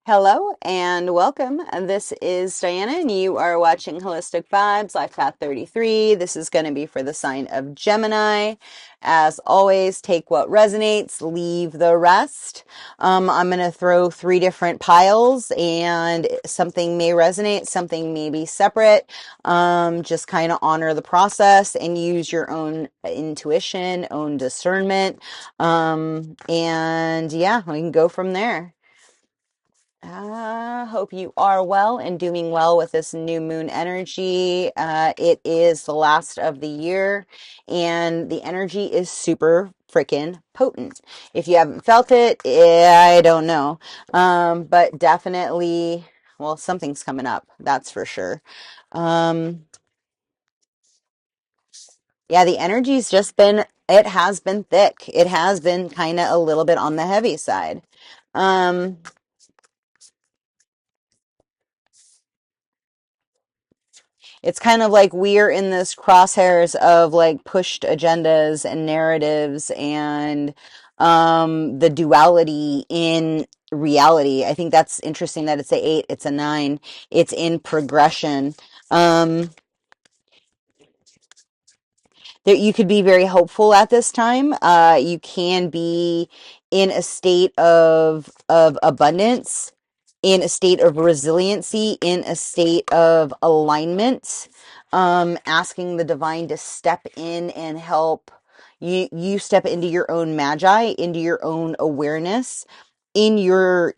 Hello and welcome. This is Diana and you are watching Holistic Vibes, Life Path 33. This is going to be for the sign of Gemini. As always, take what resonates, leave the rest. I'm going to throw 3 different piles and something may resonate, something may be separate. Just kind of honor the process and use your own intuition, own discernment. And yeah, we can go from there. Hope you are well and doing well with this new moon energy. It is the last of the year and the energy is super freaking potent. If you haven't felt it, I don't know. But definitely, well, something's coming up. That's for sure. Yeah, the energy's just been, it has been thick. It has been kind of a little bit on the heavy side. It's kind of like we're in this crosshairs of like pushed agendas and narratives and the duality in reality. I think that's interesting that it's a 8, it's a 9, it's in progression. That you could be very hopeful at this time. You can be in a state of abundance, in a state of resiliency, in a state of alignment, asking the divine to step in and help you step into your own magi, into your own awareness, in your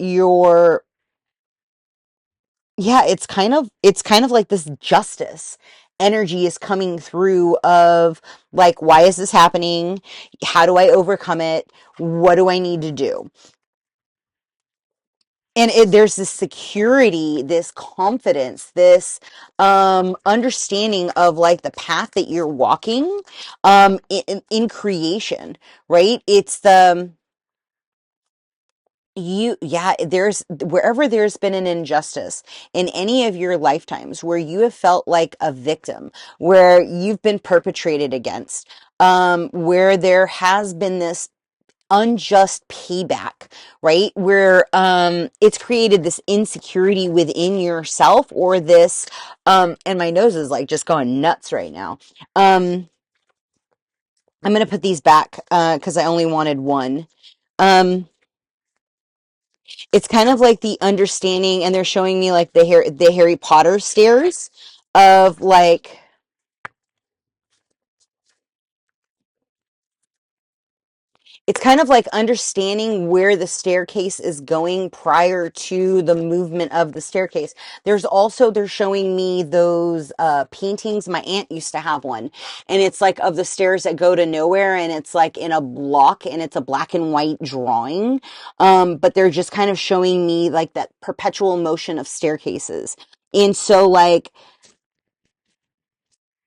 yeah, it's kind of like this justice energy is coming through of like, why is this happening? How do I overcome it? What do I need to do? And there's this security, this confidence, this understanding of like the path that you're walking in creation, right? It's the there's wherever there's been an injustice in any of your lifetimes where you have felt like a victim, where you've been perpetrated against, where there has been this unjust payback, right? Where it's created this insecurity within yourself, or this and my nose is like just going nuts right now. I'm gonna put these back because I only wanted one. It's kind of like the understanding, and they're showing me like the Harry Potter stairs of like, it's kind of like understanding where the staircase is going prior to the movement of the staircase. There's also, they're showing me those paintings. My aunt used to have one, and it's like of the stairs that go to nowhere, and it's like in a block, and it's a black and white drawing. But they're just kind of showing me like that perpetual motion of staircases. And so like,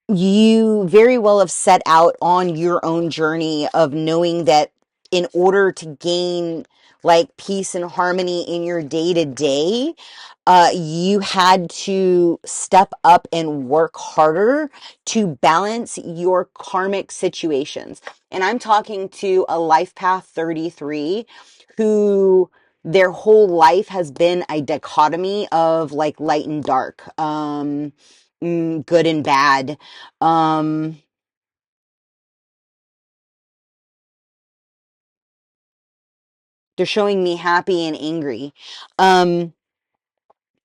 you very well have set out on your own journey of knowing that in order to gain like peace and harmony in your day to day, you had to step up and work harder to balance your karmic situations. And I'm talking to a life path 33 who their whole life has been a dichotomy of like light and dark. Good and bad. Um, they're showing me happy and angry. And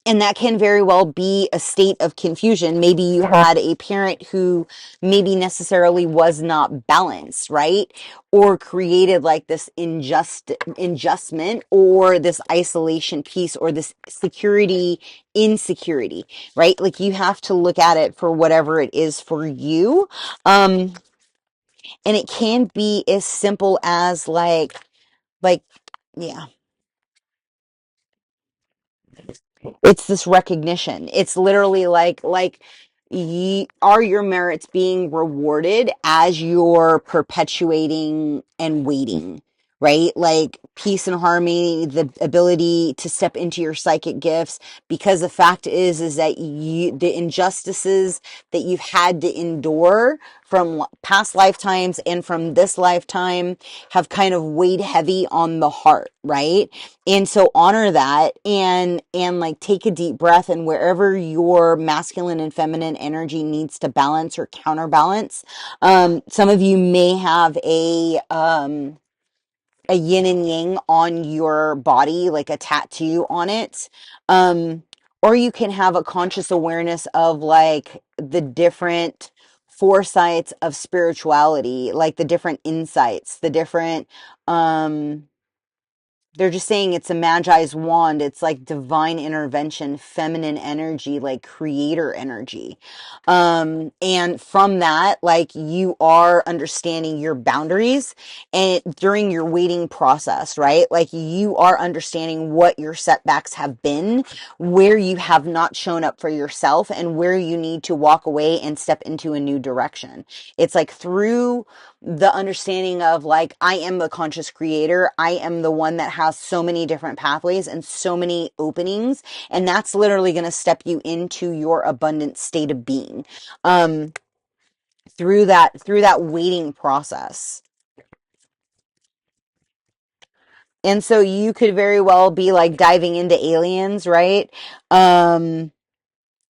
that can very well be a state of confusion. Maybe you had a parent who maybe necessarily was not balanced, right? Or created like this injustment, or this isolation piece, or this security insecurity, right? Like you have to look at it for whatever it is for you. And it can be as simple as like, yeah, it's this recognition. It's literally like, are your merits being rewarded as you're perpetuating and waiting, right? Like peace and harmony, the ability to step into your psychic gifts, because the fact is that the injustices that you've had to endure from past lifetimes and from this lifetime have kind of weighed heavy on the heart, right? And so honor that, and like take a deep breath, and wherever your masculine and feminine energy needs to balance or counterbalance, some of you may have a yin and yang on your body, like a tattoo on it. Or you can have a conscious awareness of like the different foresights of spirituality, like the different insights, the different, they're just saying it's a magi's wand. It's like divine intervention, feminine energy, like creator energy. And from that, like you are understanding your boundaries and during your waiting process, right? Like you are understanding what your setbacks have been, where you have not shown up for yourself, and where you need to walk away and step into a new direction. It's like through the understanding of like, I am the conscious creator. I am the one that has so many different pathways and so many openings. And that's literally going to step you into your abundant state of being, through that waiting process. And so you could very well be like diving into aliens, right?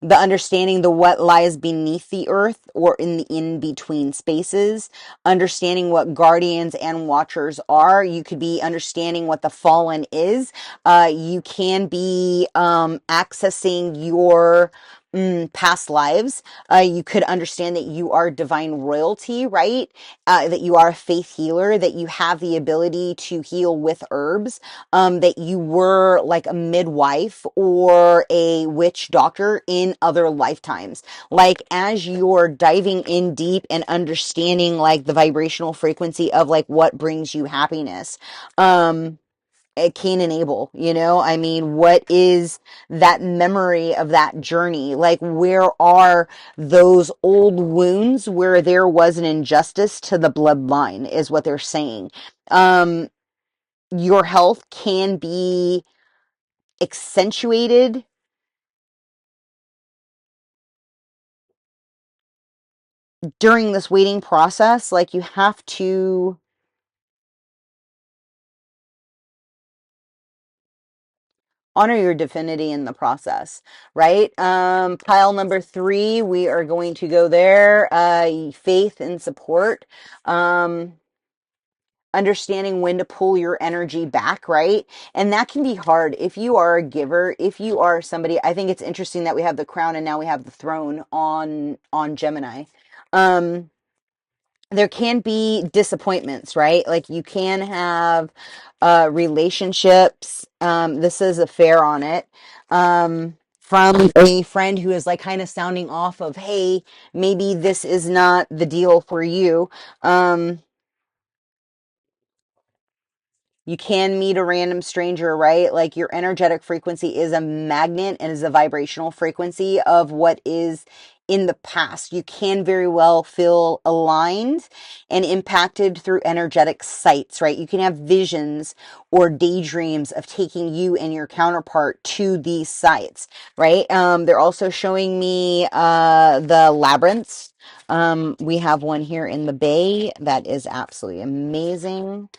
The understanding the what lies beneath the earth or in the in-between spaces, understanding what guardians and watchers are. You could be understanding what the fallen is. You can be accessing your past lives. You could understand that you are divine royalty, right? That you are a faith healer, that you have the ability to heal with herbs, that you were like a midwife or a witch doctor in other lifetimes. Like as you're diving in deep and understanding like the vibrational frequency of like what brings you happiness, Cain and Abel, I mean, what is that memory of that journey? Like, where are those old wounds where there was an injustice to the bloodline, is what they're saying. Your health can be accentuated during this waiting process. Like, you have to honor your divinity in the process, right? Pile number 3, we are going to go there. Faith and support. Understanding when to pull your energy back, right? And that can be hard if you are a giver, if you are somebody. I think it's interesting that we have the crown and now we have the throne on Gemini. There can be disappointments, right? Like you can have relationships. This is a fair on it. From a friend who is like kind of sounding off of, hey, maybe this is not the deal for you. You can meet a random stranger, right? Like your energetic frequency is a magnet and is a vibrational frequency of what is in the past. You can very well feel aligned and impacted through energetic sights, right? You can have visions or daydreams of taking you and your counterpart to these sites, right? They're also showing me the labyrinths. We have one here in the Bay that is absolutely amazing.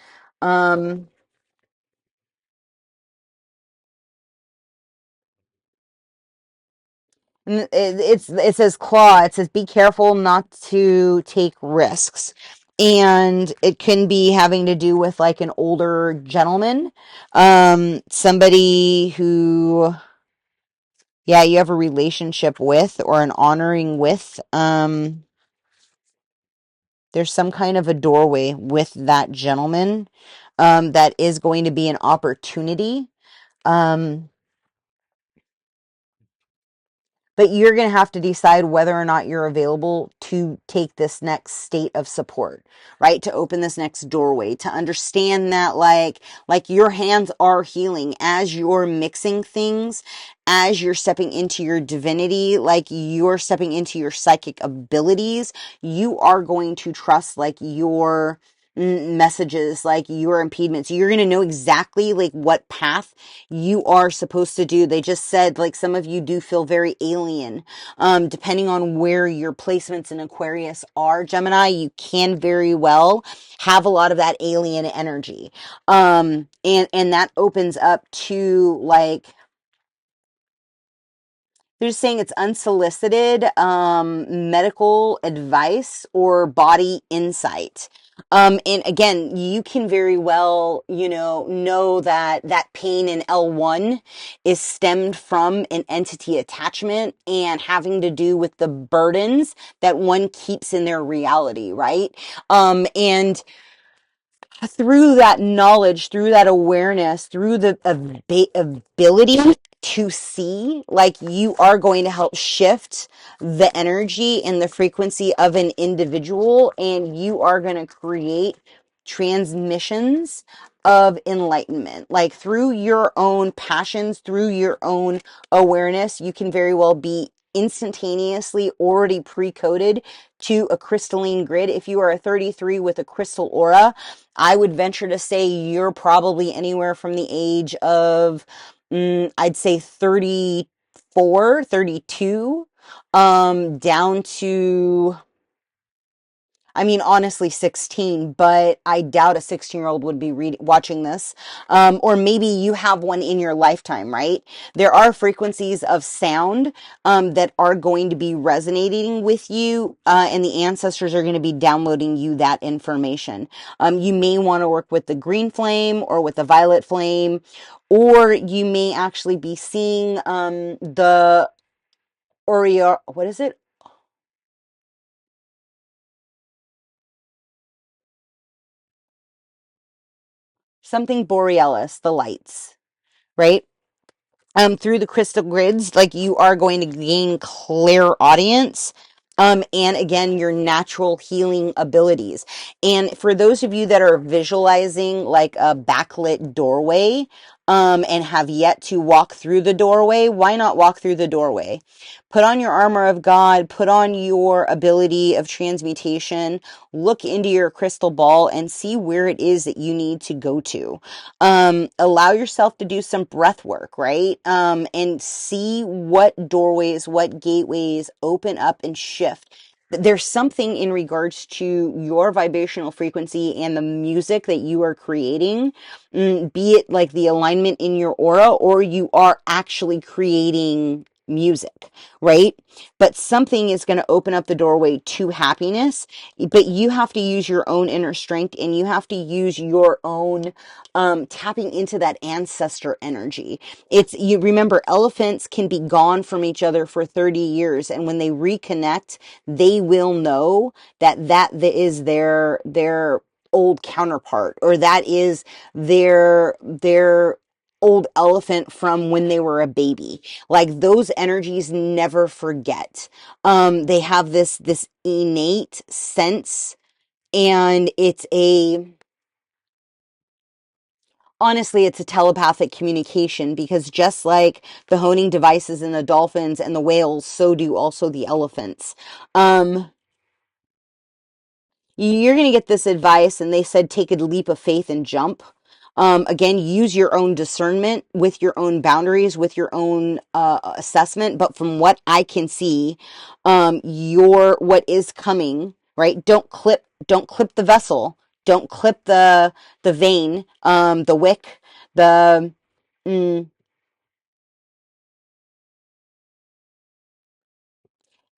It says claw. It says be careful not to take risks, and it can be having to do with like an older gentleman, somebody who, yeah, you have a relationship with or an honoring with. There's some kind of a doorway with that gentleman, that is going to be an opportunity. But you're going to have to decide whether or not you're available to take this next state of support, right? To open this next doorway, to understand that like your hands are healing as you're mixing things, as you're stepping into your divinity, like you're stepping into your psychic abilities. You are going to trust like your messages, like your impediments. You're going to know exactly like what path you are supposed to do. They just said like some of you do feel very alien. Depending on where your placements in Aquarius are, Gemini, you can very well have a lot of that alien energy. And that opens up to like, they're just saying it's unsolicited medical advice or body insight. And again, you can very well, know that that pain in L1 is stemmed from an entity attachment and having to do with the burdens that one keeps in their reality, right? And through that knowledge, through that awareness, through the ability to see, like you are going to help shift the energy and the frequency of an individual, and you are going to create transmissions of enlightenment. Like through your own passions, through your own awareness, you can very well be instantaneously already pre-coded to a crystalline grid. If you are a 33 with a crystal aura, I would venture to say you're probably anywhere from the age of, I'd say 34, 32, down to, I mean, honestly, 16, but I doubt a 16-year-old would be watching this. Or maybe you have one in your lifetime, right? There are frequencies of sound that are going to be resonating with you, and the ancestors are going to be downloading you that information. You may want to work with the green flame or with the violet flame, or you may actually be seeing the Oreo, what is it? Something borealis, the lights, right? Through the crystal grids, like you are going to gain clear audience. And again, your natural healing abilities. And for those of you that are visualizing like a backlit doorway, and have yet to walk through the doorway, why not walk through the doorway? Put on your armor of God, put on your ability of transmutation, look into your crystal ball and see where it is that you need to go to. Allow yourself to do some breath work, right? And see what doorways, what gateways open up and shift. There's something in regards to your vibrational frequency and the music that you are creating, be it like the alignment in your aura, or you are actually creating music, right? But something is going to open up the doorway to happiness, but you have to use your own inner strength, and you have to use your own tapping into that ancestor energy. You remember, elephants can be gone from each other for 30 years, and when they reconnect, they will know that is their old counterpart, or that is their old elephant from when they were a baby. Like those energies never forget. They have this innate sense, and honestly, it's a telepathic communication, because just like the honing devices in the dolphins and the whales, so do also the elephants. You're going to get this advice, and they said take a leap of faith and jump. Again, use your own discernment with your own boundaries, with your own assessment. But from what I can see, what is coming, right? Don't clip the vessel. Don't clip the vein, the wick, the. Mm,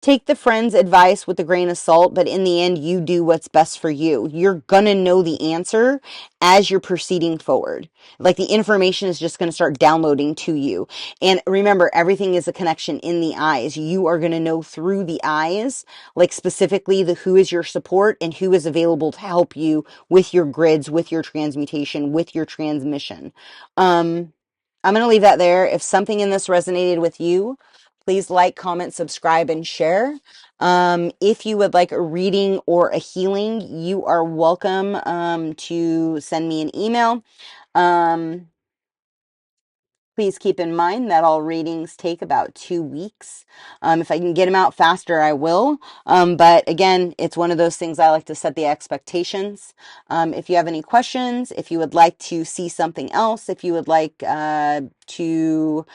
Take the friend's advice with a grain of salt, but in the end, you do what's best for you. You're going to know the answer as you're proceeding forward. Like the information is just going to start downloading to you. And remember, everything is a connection in the eyes. You are going to know through the eyes, like specifically who is your support and who is available to help you with your grids, with your transmutation, with your transmission. I'm going to leave that there. If something in this resonated with you, please like, comment, subscribe, and share. If you would like a reading or a healing, you are welcome to send me an email. Please keep in mind that all readings take about 2 weeks. If I can get them out faster, I will. But again, it's one of those things I like to set the expectations. If you have any questions, if you would like to see something else, if you would like to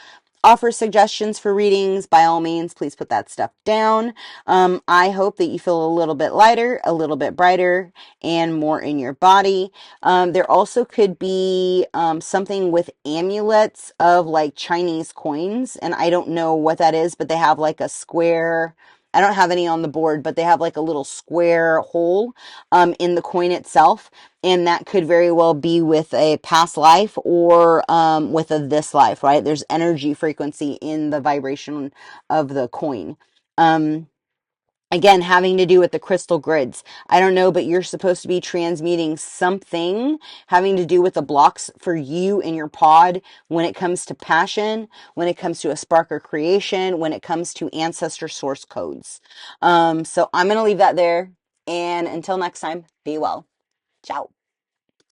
offer suggestions for readings, by all means, please put that stuff down. I hope that you feel a little bit lighter, a little bit brighter, and more in your body. There also could be something with amulets of like Chinese coins, and I don't know what that is, but they have like a square. I don't have any on the board, but they have like a little square hole in the coin itself. And that could very well be with a past life or with a this life, right? There's energy frequency in the vibration of the coin. Again, having to do with the crystal grids. I don't know, but you're supposed to be transmuting something having to do with the blocks for you in your pod when it comes to passion, when it comes to a spark or creation, when it comes to ancestor source codes. So I'm going to leave that there. And until next time, be well. Ciao.